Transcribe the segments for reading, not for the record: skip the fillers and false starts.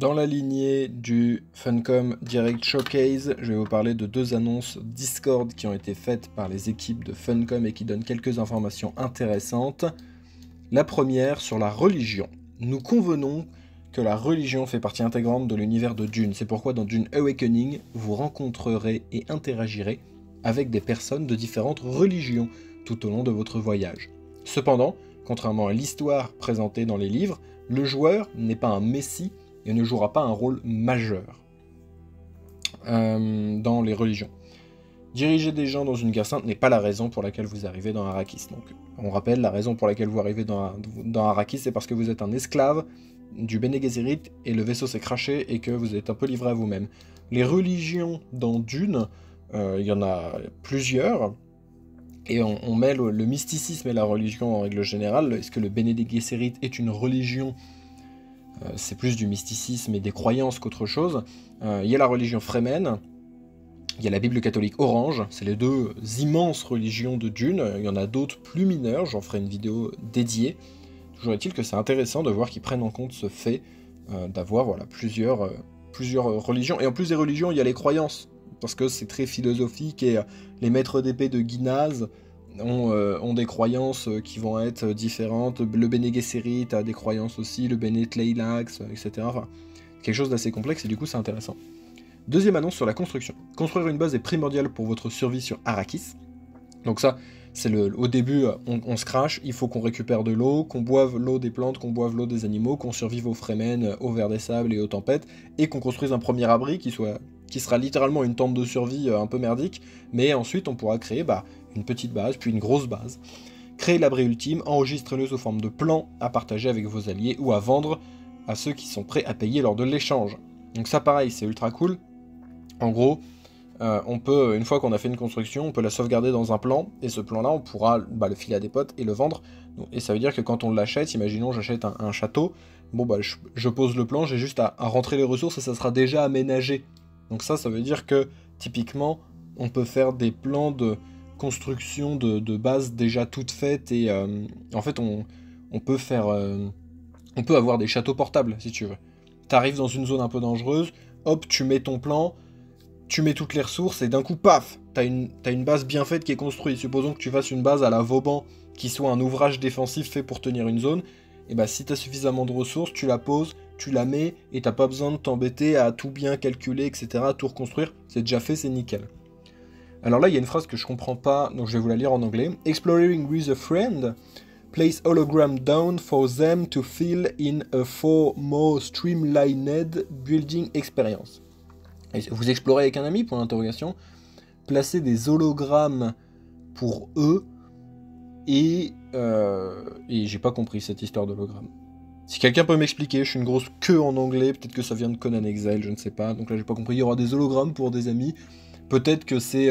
Dans la lignée du Funcom Direct Showcase, je vais vous parler de deux annonces Discord qui ont été faites par les équipes de Funcom et qui donnent quelques informations intéressantes. La première sur la religion. Nous convenons que la religion fait partie intégrante de l'univers de Dune. C'est pourquoi dans Dune Awakening, vous rencontrerez et interagirez avec des personnes de différentes religions tout au long de votre voyage. Cependant, contrairement à l'histoire présentée dans les livres, le joueur n'est pas un messie et ne jouera pas un rôle majeur dans les religions. Diriger des gens dans une guerre sainte n'est pas la raison pour laquelle vous arrivez dans Arrakis. Donc, on rappelle, la raison pour laquelle vous arrivez dans Arrakis, c'est parce que vous êtes un esclave du Bene Gesserit et le vaisseau s'est crashé et que vous êtes un peu livré à vous-même. Les religions dans Dune, il y en a plusieurs, et on met le mysticisme et la religion en règle générale. Est-ce que le Bene Gesserit est une religion ? C'est plus du mysticisme et des croyances qu'autre chose. Il y a la religion Fremen, il y a la Bible catholique orange, c'est les deux immenses religions de Dune. Il y en a d'autres plus mineures, j'en ferai une vidéo dédiée. Toujours est-il que c'est intéressant de voir qu'ils prennent en compte ce fait d'avoir plusieurs religions. Et en plus des religions, il y a les croyances, parce que c'est très philosophique, et les maîtres d'épée de Guinaz ont des croyances qui vont être différentes. Le Bene Gesserit a des croyances aussi, le Bene Tleilax, etc. Enfin, quelque chose d'assez complexe, et du coup c'est intéressant. Deuxième annonce sur la construction. Construire une base est primordial pour votre survie sur Arrakis. Donc ça, c'est au début, on se crache, il faut qu'on récupère de l'eau, qu'on boive l'eau des plantes, qu'on boive l'eau des animaux, qu'on survive aux Fremen, au ver des sables et aux tempêtes, et qu'on construise un premier abri qui sera littéralement une tente de survie un peu merdique, mais ensuite on pourra créer une petite base, puis une grosse base. Créez l'abri ultime, enregistrez-le sous forme de plan à partager avec vos alliés ou à vendre à ceux qui sont prêts à payer lors de l'échange. Donc ça pareil, c'est ultra cool. En gros, on peut, une fois qu'on a fait une construction, on peut la sauvegarder dans un plan, et ce plan-là, on pourra le filer à des potes et le vendre. Et ça veut dire que quand on l'achète, imaginons j'achète un château, je pose le plan, j'ai juste à rentrer les ressources et ça sera déjà aménagé. Donc ça veut dire que, typiquement, on peut faire des plans de construction de bases déjà toutes faites, et en fait, on peut avoir des châteaux portables, si tu veux. T'arrives dans une zone un peu dangereuse, hop, tu mets ton plan, tu mets toutes les ressources, et d'un coup, paf, t'as une base bien faite qui est construite. Supposons que tu fasses une base à la Vauban, qui soit un ouvrage défensif fait pour tenir une zone, et si t'as suffisamment de ressources, tu la poses, tu la mets, et t'as pas besoin de t'embêter à tout bien calculer, etc., tout reconstruire, c'est déjà fait, c'est nickel. Alors là, il y a une phrase que je comprends pas, donc je vais vous la lire en anglais. Exploring with a friend, place hologram down for them to fill in a for more streamlined building experience. Et vous explorez avec un ami, pour l'interrogation. Placez des hologrammes pour eux, et j'ai pas compris cette histoire d'hologramme. Si quelqu'un peut m'expliquer, je suis une grosse queue en anglais, peut-être que ça vient de Conan Exile, je ne sais pas, donc là j'ai pas compris. Il y aura des hologrammes pour des amis, peut-être que c'est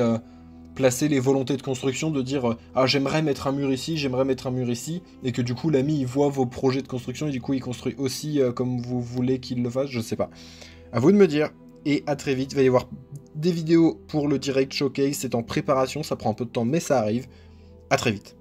placer les volontés de construction, de dire ah, j'aimerais mettre un mur ici, j'aimerais mettre un mur ici, et que du coup l'ami il voit vos projets de construction, et du coup il construit aussi comme vous voulez qu'il le fasse, je sais pas. À vous de me dire. Et à très vite, il va y avoir des vidéos pour le Direct Showcase, c'est en préparation, ça prend un peu de temps mais ça arrive. À très vite.